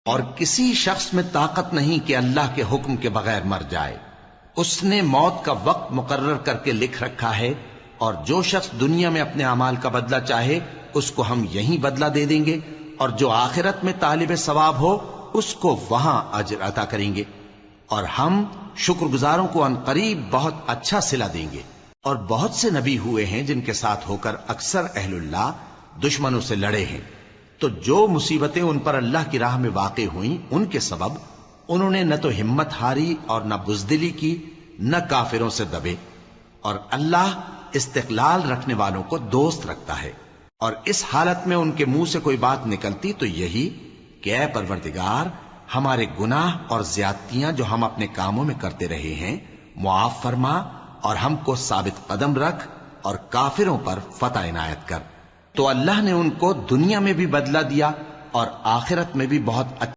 اور کسی شخص میں طاقت نہیں کہ اللہ کے حکم کے بغیر مر جائے۔ اس نے موت کا وقت مقرر کر کے لکھ رکھا ہے، اور جو شخص دنیا میں اپنے اعمال کا بدلہ چاہے اس کو ہم یہیں بدلہ دے دیں گے، اور جو آخرت میں طالب ثواب ہو اس کو وہاں اجر عطا کریں گے، اور ہم شکر گزاروں کو عنقریب بہت اچھا صلہ دیں گے۔ اور بہت سے نبی ہوئے ہیں جن کے ساتھ ہو کر اکثر اہل اللہ دشمنوں سے لڑے ہیں، تو جو مصیبتیں ان پر اللہ کی راہ میں واقع ہوئیں ان کے سبب انہوں نے نہ تو ہمت ہاری اور نہ بزدلی کی، نہ کافروں سے دبے۔ اور اللہ استقلال رکھنے والوں کو دوست رکھتا ہے، اور اس حالت میں ان کے منہ سے کوئی بات نکلتی تو یہی کہ اے پروردگار، ہمارے گناہ اور زیادتیاں جو ہم اپنے کاموں میں کرتے رہے ہیں معاف فرما، اور ہم کو ثابت قدم رکھ، اور کافروں پر فتح عنایت کر۔ تو اللہ نے ان کو دنیا میں بھی بدلہ دیا اور آخرت میں بھی بہت اچھا